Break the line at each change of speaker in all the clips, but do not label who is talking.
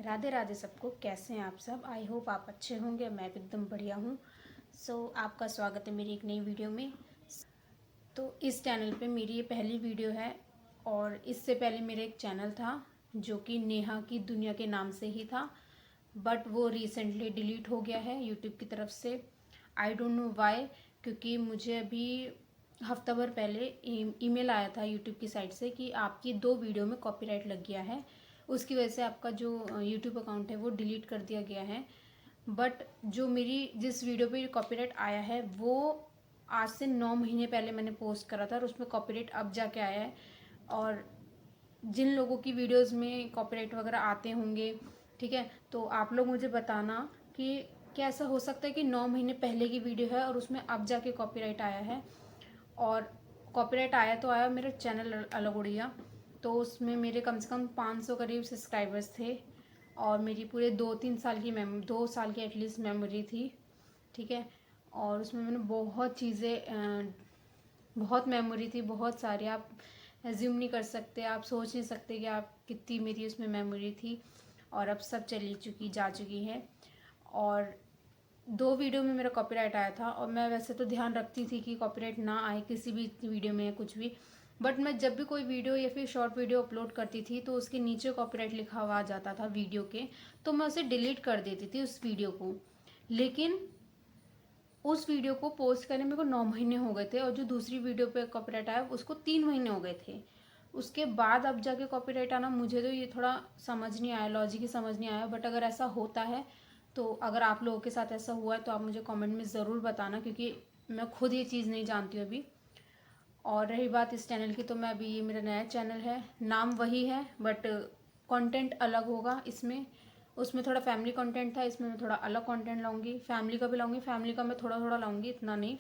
राधे राधे सबको। कैसे हैं आप सब? आई होप आप अच्छे होंगे। मैं भी एकदम बढ़िया हूँ। आपका स्वागत है मेरी एक नई वीडियो में। तो इस चैनल पे मेरी ये पहली वीडियो है और इससे पहले मेरा एक चैनल था जो कि नेहा की दुनिया के नाम से ही था, बट वो रिसेंटली डिलीट हो गया है यूट्यूब की तरफ से। आई डोंट नो वाई, क्योंकि मुझे अभी हफ्ता भर पहले ईमेल आया था यूट्यूब की साइट से कि आपकी 2 वीडियो में कॉपीराइट लग गया है, उसकी वजह से आपका जो यूट्यूब अकाउंट है वो डिलीट कर दिया गया है। बट जो मेरी जिस वीडियो पे कॉपीराइट आया है वो आज से 9 महीने पहले मैंने पोस्ट करा था और उसमें कॉपीराइट अब जाके आया है। और जिन लोगों की वीडियोस में कॉपीराइट वगैरह आते होंगे, ठीक है, तो आप लोग मुझे बताना कि क्या ऐसा हो सकता है कि 9 महीने पहले की वीडियो है और उसमें अब जाके कॉपीराइट आया है। और कॉपीराइट आया तो आया, मेरा चैनल अलग उड़ गया। तो उसमें मेरे कम से कम 500 करीब सब्सक्राइबर्स थे और मेरी पूरे 2-3 साल की 2 साल की एटलीस्ट मेमोरी थी, ठीक है। और उसमें मैंने बहुत चीज़ें, बहुत मेमोरी थी, बहुत सारी। आप एज्यूम नहीं कर सकते, आप सोच नहीं सकते कि आप कितनी मेरी उसमें मेमोरी थी। और अब सब चली चुकी जा चुकी है। और 2 वीडियो में मेरा कॉपीराइट आया था और मैं वैसे तो ध्यान रखती थी कि कॉपीराइट ना आए किसी भी वीडियो में या कुछ भी। बट मैं जब भी कोई वीडियो या फिर शॉर्ट वीडियो अपलोड करती थी तो उसके नीचे कॉपीराइट लिखा हुआ आ जाता था वीडियो के, तो मैं उसे डिलीट कर देती थी उस वीडियो को। लेकिन उस वीडियो को पोस्ट करने मेरे को 9 महीने हो गए थे और जो दूसरी वीडियो पे कॉपीराइट आया उसको 3 महीने हो गए थे। उसके बाद अब जाके कॉपीराइट आना, मुझे तो ये थोड़ा समझ नहीं आया, लॉजिक ही समझ नहीं आया। बट अगर ऐसा होता है तो अगर आप लोगों के साथ ऐसा हुआ है तो आप मुझे कमेंट में ज़रूर बताना, क्योंकि मैं खुद ये चीज़ नहीं जानती हूँ अभी। और रही बात इस चैनल की, तो मैं अभी, ये मेरा नया चैनल है, नाम वही है बट कंटेंट अलग होगा इसमें। उसमें थोड़ा फैमिली कंटेंट था, इसमें मैं थोड़ा अलग कंटेंट लाऊंगी। फैमिली का भी लाऊंगी, फैमिली का मैं थोड़ा थोड़ा लाऊंगी, इतना नहीं।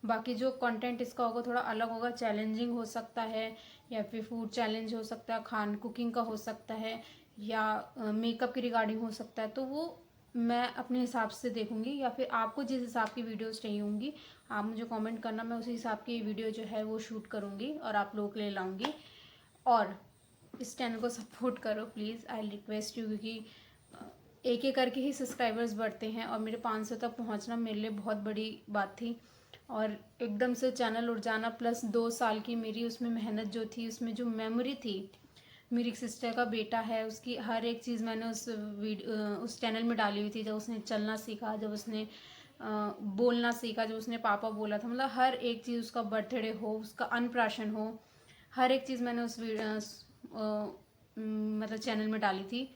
बाकी जो कंटेंट इसका होगा थोड़ा अलग होगा, चैलेंजिंग हो सकता है या फिर फूड चैलेंज हो सकता है, खान कुकिंग का हो सकता है, या मेकअप की रिगार्डिंग हो सकता है। तो वो मैं अपने हिसाब से देखूंगी, या फिर आपको जिस हिसाब की वीडियोस चाहिए होंगी आप मुझे कमेंट करना, मैं उसी हिसाब की वीडियो जो है वो शूट करूंगी और आप लोगों के लिए लाऊंगी। और इस चैनल को सपोर्ट करो प्लीज़, आई रिक्वेस्ट यू, क्योंकि एक एक करके ही सब्सक्राइबर्स बढ़ते हैं और मेरे 500 तक पहुंचना मेरे लिए बहुत बड़ी बात थी। और एकदम से चैनल उड़ जाना, प्लस 2 साल की मेरी उसमें मेहनत जो थी, उसमें जो मेमोरी थी। मेरी एक सिस्टर का बेटा है, उसकी हर एक चीज़ मैंने उस चैनल में डाली हुई थी। जब उसने चलना सीखा, जब उसने बोलना सीखा, जब उसने पापा बोला था, मतलब हर एक चीज़, उसका बर्थडे हो, उसका अन्नप्राशन हो, हर एक चीज़ मैंने मतलब चैनल में डाली थी।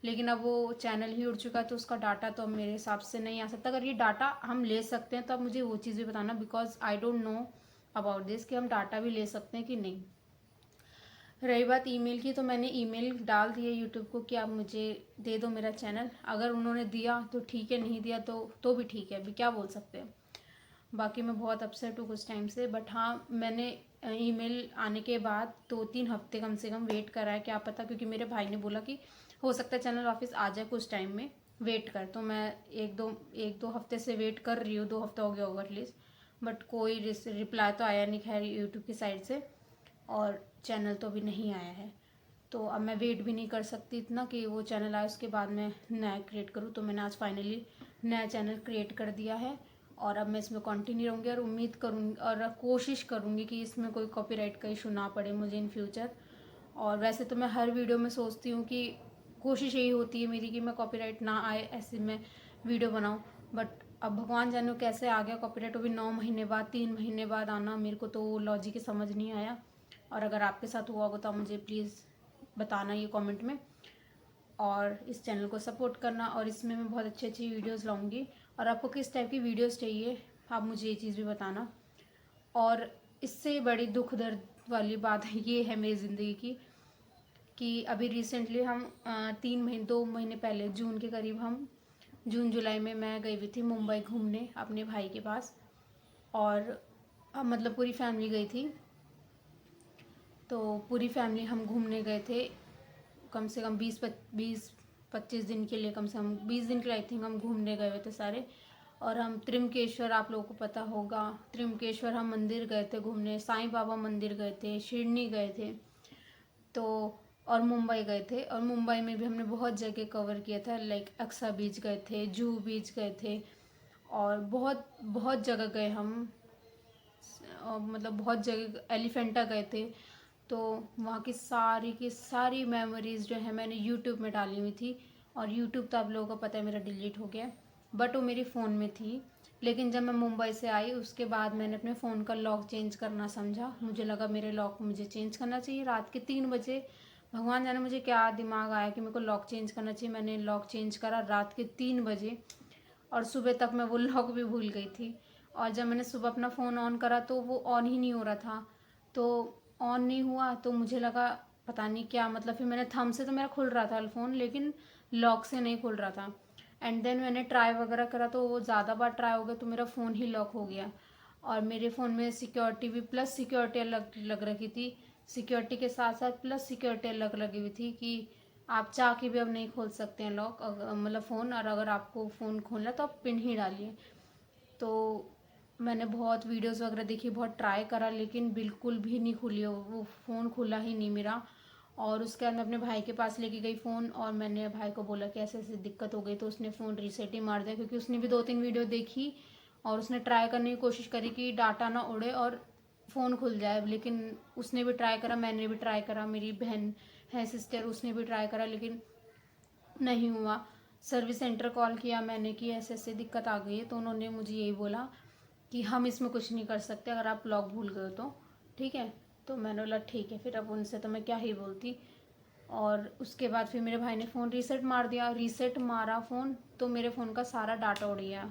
लेकिन अब वो चैनल ही उड़ चुका है तो उसका डाटा तो अब मेरे हिसाब से नहीं आ सकता। अगर ये डाटा हम ले सकते हैं तो अब मुझे वो चीज़ भी बताना, because I don't know about this कि हम डाटा भी ले सकते हैं कि नहीं। रही बात ईमेल की, तो मैंने ईमेल डाल दिया यूट्यूब को कि आप मुझे दे दो मेरा चैनल। अगर उन्होंने दिया तो ठीक है, नहीं दिया तो भी ठीक है, अभी क्या बोल सकते हैं। बाकी मैं बहुत अपसेट हूँ कुछ टाइम से। बट हाँ, मैंने ईमेल आने के बाद 2-3 हफ्ते कम से कम वेट करा है, क्या पता, क्योंकि मेरे भाई ने बोला कि हो सकता है चैनल वापस आ जाए कुछ टाइम में, वेट कर। तो मैं एक दो हफ्ते से वेट कर रही हूँ, 2 हफ्ता हो गया होगा एटलीस्ट। बट कोई रिप्लाई तो आया नहीं खैर यूट्यूब की साइड से, और चैनल तो अभी नहीं आया है। तो अब मैं वेट भी नहीं कर सकती इतना कि वो चैनल आए उसके बाद मैं नया क्रिएट करूँ। तो मैंने आज फाइनली नया चैनल क्रिएट कर दिया है और अब मैं इसमें कंटिन्यू रहूँगी और उम्मीद करूँगी और कोशिश करूँगी कि इसमें कोई कॉपीराइट का इशू ना पड़े मुझे इन फ्यूचर। और वैसे तो मैं हर वीडियो में सोचती हूँ कि कोशिश यही होती है मेरी कि मैं कॉपीराइट ना आए ऐसे मैं वीडियो बनाऊँ। बट अब भगवान जाने कैसे आ गया कॉपीराइट, वो भी 9 महीने बाद, 3 महीने बाद आना। मेरे को तो लॉजिक ही समझ नहीं आया। और अगर आपके साथ हुआ होगा तो मुझे प्लीज़ बताना ये कमेंट में, और इस चैनल को सपोर्ट करना। और इसमें मैं बहुत अच्छी अच्छी वीडियोस लाऊंगी और आपको किस टाइप की वीडियोस चाहिए आप मुझे ये चीज़ भी बताना। और इससे बड़ी दुख दर्द वाली बात ये है मेरी ज़िंदगी की कि अभी रिसेंटली हम 2 महीने पहले, जून के करीब, हम जून जुलाई में मैं गई हुई थी मुंबई घूमने अपने भाई के पास। और मतलब पूरी फैमिली गई थी। तो पूरी फैमिली हम घूमने गए थे, कम से कम 20-25 दिन के लिए, कम से कम 20 दिन के लिए आई थिंक हम घूमने गए हुए थे सारे। और हम त्रिमकेश्वर, आप लोगों को पता होगा, त्रिमकेश्वर हम मंदिर गए थे घूमने, साईं बाबा मंदिर गए थे, शिरडी गए थे। तो और मुंबई गए थे। और मुंबई में भी हमने बहुत जगह कवर किया था, लाइक अक्सा बीच गए थे, जुहू बीच गए थे, और बहुत बहुत जगह गए हम। और मतलब बहुत जगह एलिफेंटा गए थे। तो वहाँ की सारी मेमोरीज़ जो है मैंने यूट्यूब में डाली हुई थी। और यूट्यूब तो आप लोगों को पता है मेरा डिलीट हो गया, बट वो मेरी फ़ोन में थी। लेकिन जब मैं मुंबई से आई उसके बाद मैंने अपने फ़ोन का लॉक चेंज करना समझा। मुझे लगा मेरे लॉक मुझे चेंज करना चाहिए रात के 3 बजे। भगवान जाने मुझे क्या दिमाग आया कि मेरे को लॉक चेंज करना चाहिए। मैंने लॉक चेंज करा रात के 3 बजे, और सुबह तक मैं वो लॉक भी भूल गई थी। और जब मैंने सुबह अपना फ़ोन ऑन करा तो वो ऑन ही नहीं हो रहा था। तो ऑन नहीं हुआ तो मुझे लगा पता नहीं क्या, मतलब फिर मैंने थंब से तो मेरा खुल रहा था फ़ोन, लेकिन लॉक से नहीं खुल रहा था। एंड देन मैंने ट्राई वगैरह करा तो वो ज़्यादा बार ट्राई हो गया तो मेरा फ़ोन ही लॉक हो गया। और मेरे फ़ोन में सिक्योरिटी भी प्लस सिक्योरिटी अलग लग रखी थी। सिक्योरिटी के साथ साथ प्लस सिक्योरिटी अलग लगी हुई थी कि आप चाह के भी अब नहीं खोल सकते हैं लॉक, मतलब फ़ोन। और अगर आपको फ़ोन खोलना है तो आप पिन ही डालिए। तो मैंने बहुत वीडियोस वगैरह देखी, बहुत ट्राई करा, लेकिन बिल्कुल भी नहीं खुली वो फ़ोन, खुला ही नहीं मेरा। और उसके बाद मैं अपने भाई के पास लेके गई फ़ोन, और मैंने भाई को बोला कि ऐसे ऐसे दिक्कत हो गई। तो उसने फ़ोन रीसेट ही मार दिया, क्योंकि उसने भी 2-3 वीडियो देखी और उसने ट्राई करने की कोशिश करी कि डाटा ना उड़े और फ़ोन खुल जाए। लेकिन उसने भी ट्राई करा, मैंने भी ट्राई करा, मेरी बहन है सिस्टर, उसने भी ट्राई करा, लेकिन नहीं हुआ। सर्विस सेंटर कॉल किया मैंने कि ऐसे ऐसे दिक्कत आ गई है। तो उन्होंने मुझे यही बोला कि हम इसमें कुछ नहीं कर सकते, अगर आप लॉक भूल गए हो तो ठीक है। तो मैंने बोला ठीक है, फिर अब उनसे तो मैं क्या ही बोलती। और उसके बाद फिर मेरे भाई ने फ़ोन रीसेट मार दिया। रीसेट मारा फ़ोन तो मेरे फ़ोन का सारा डाटा उड़ गया।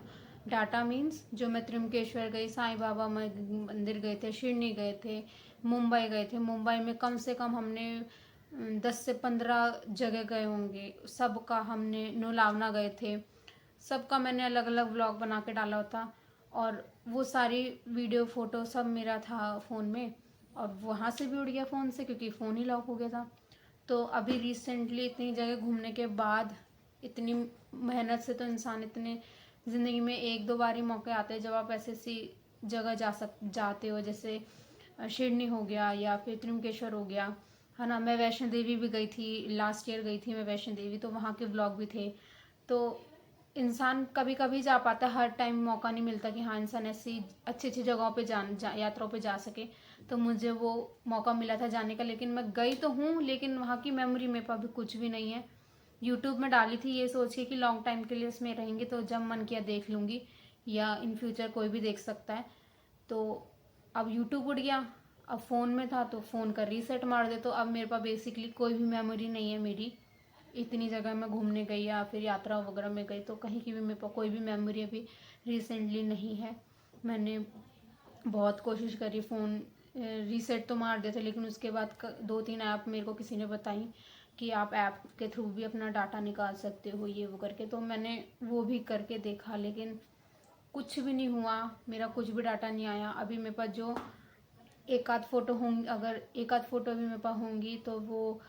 डाटा मीन्स जो मैं त्रिमकेश्वर गई, साईं बाबा मंदिर गए थे, शिरडी गए थे, मुंबई गए थे। मुंबई में कम से कम हमने 10 से 15 जगह गए होंगे। सबका हमने लोनावला गए थे, सबका मैंने अलग अलग व्लॉग बना के डाला होता। और वो सारी वीडियो फ़ोटो सब मेरा था फ़ोन में, और वहाँ से भी उड़ गया फ़ोन से, क्योंकि फ़ोन ही लॉक हो गया था। तो अभी रिसेंटली इतनी जगह घूमने के बाद, इतनी मेहनत से तो इंसान इतने ज़िंदगी में 1-2 बार ही मौके आते हैं जब आप ऐसी सी जगह जाते हो, जैसे शिरडी हो गया या फिर त्रिमकेश्वर हो गया, है ना। मैं वैष्णो देवी भी गई थी, लास्ट ईयर गई थी मैं वैष्णो देवी, तो वहाँ के व्लॉग भी थे। तो इंसान कभी कभी जा पाता है, हर टाइम मौका नहीं मिलता कि हाँ इंसान ऐसी अच्छी अच्छी जगहों पे यात्राओं पे जा सके। तो मुझे वो मौका मिला था जाने का, लेकिन मैं गई तो हूँ, लेकिन वहाँ की मेमोरी मेरे पास अभी कुछ भी नहीं है। यूट्यूब में डाली थी ये सोच के कि लॉन्ग टाइम के लिए उसमें रहेंगे, तो जब मन किया देख लूँगी, या इन फ्यूचर कोई भी देख सकता है। तो अब यूट्यूब उड़ गया, अब फ़ोन में था तो फ़ोन का रीसेट मार दे, तो अब मेरे पास बेसिकली कोई भी मेमोरी नहीं है मेरी। इतनी जगह मैं घूमने गई या फिर यात्रा वगैरह में गई, तो कहीं की भी मेरे पास कोई भी मेमोरी अभी रिसेंटली नहीं है। मैंने बहुत कोशिश करी, फ़ोन रीसेट तो मार दिया था, लेकिन उसके बाद 2-3 ऐप मेरे को किसी ने बताई कि आप ऐप के थ्रू भी अपना डाटा निकाल सकते हो, ये वो करके। तो मैंने वो भी करके देखा, लेकिन कुछ भी नहीं हुआ, मेरा कुछ भी डाटा नहीं आया। अभी मेरे पास जो एक आध फ़ोटो होंगी, अगर एक आध फ़ोटो भी मेरे पास होंगी तो वो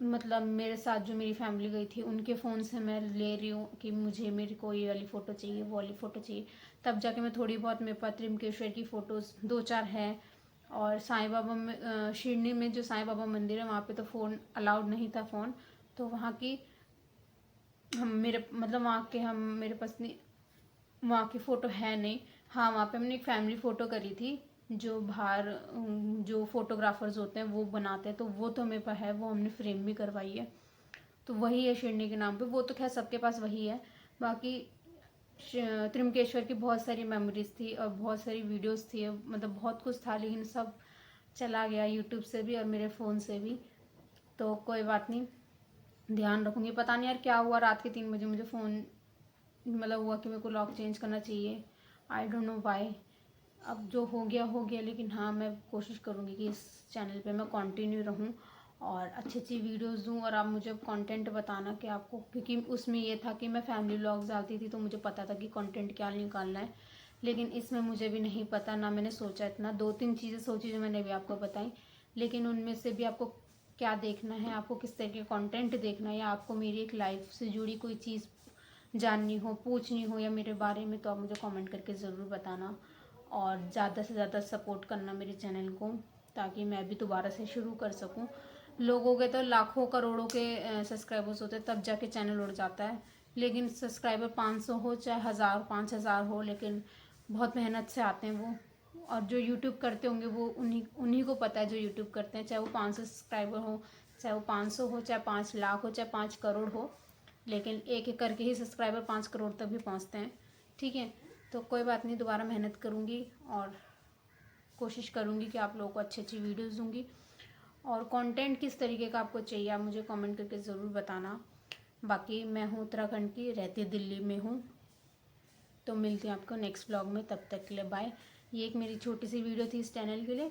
मतलब मेरे साथ जो मेरी फैमिली गई थी उनके फ़ोन से मैं ले रही हूँ कि मुझे मेरे को ये वाली फ़ोटो चाहिए, वो वाली फ़ोटो चाहिए। तब जाके मैं थोड़ी बहुत, मेरे पास त्रिमकेश्वर की फ़ोटोज़ 2-4 हैं। और साईं बाबा में शिरडी में जो साईं बाबा मंदिर है वहाँ पे तो फ़ोन अलाउड नहीं था फ़ोन। तो वहाँ की हम मेरे मतलब वहाँ के हम मेरे पास नहीं, वहाँ की फ़ोटो है नहीं। हाँ, वहाँ पे हमने एक फैमिली फ़ोटो करी थी, जो बाहर जो फोटोग्राफर्स होते हैं वो बनाते हैं, तो वो तो मेरे पास है, वो हमने फ्रेम भी करवाई है। तो वही है शिरडी के नाम पे, वो तो खैर सबके पास वही है। बाकी त्रिमकेश्वर की बहुत सारी मेमोरीज थी और बहुत सारी वीडियोस थी, मतलब बहुत कुछ था, लेकिन सब चला गया यूट्यूब से भी और मेरे फ़ोन से भी। तो कोई बात नहीं, ध्यान रखूँगी। पता नहीं यार क्या हुआ, रात के 3 बजे मुझे फ़ोन मतलब हुआ कि मेरे को लॉक चेंज करना चाहिए। I don't know why. अब जो हो गया, लेकिन हाँ मैं कोशिश करूँगी कि इस चैनल पे मैं कंटिन्यू रहूँ और अच्छी अच्छी वीडियोस दूँ। और आप मुझे कंटेंट बताना कि आपको, क्योंकि उसमें ये था कि मैं फैमिली व्लॉग्स डालती थी तो मुझे पता था कि कंटेंट क्या निकालना है। लेकिन इसमें मुझे भी नहीं पता, ना मैंने सोचा इतना। 2-3 चीज़ें सोची जो मैंने भी आपको बताई, लेकिन उनमें से भी आपको क्या देखना है, आपको किस तरह के कंटेंट देखना है, या आपको मेरी एक लाइफ से जुड़ी कोई चीज़ जाननी हो, पूछनी हो या मेरे बारे में, तो आप मुझे कमेंट करके ज़रूर बताना। और ज़्यादा से ज़्यादा सपोर्ट करना मेरे चैनल को, ताकि मैं भी दोबारा से शुरू कर सकूं। लोगों के तो लाखों करोड़ों के सब्सक्राइबर्स होते हैं, तब जाके चैनल उड़ जाता है। लेकिन सब्सक्राइबर 500 हो चाहे 1000 5000 हो, लेकिन बहुत मेहनत से आते हैं वो। और जो यूट्यूब करते होंगे वो उन्हीं उन्हीं को पता है जो यूट्यूब करते हैं, चाहे वो 500 सब्सक्राइबर हो, चाहे वो 500 हो, चाहे 5 लाख हो, चाहे 5 करोड़ हो। लेकिन एक एक करके ही सब्सक्राइबर 5 करोड़ तक भी पहुंचते हैं। ठीक है, तो कोई बात नहीं, दोबारा मेहनत करूँगी और कोशिश करूँगी कि आप लोगों को अच्छी अच्छी वीडियोज़ दूँगी। और कंटेंट किस तरीके का आपको चाहिए आप मुझे कमेंट करके ज़रूर बताना। बाकी मैं हूँ उत्तराखंड की, रहती दिल्ली में हूँ। तो मिलती हूँ आपको नेक्स्ट ब्लॉग में, तब तक के लिए बाय। ये एक मेरी छोटी सी वीडियो थी इस चैनल के लिए।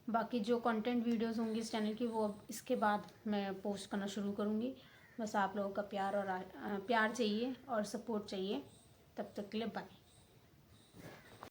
बाकी जो कंटेंट वीडियोस होंगी इस चैनल की वो अब इसके बाद मैं पोस्ट करना शुरू करूँगी। बस आप लोगों का प्यार और प्यार चाहिए और सपोर्ट चाहिए। तब तक के लिए बाय।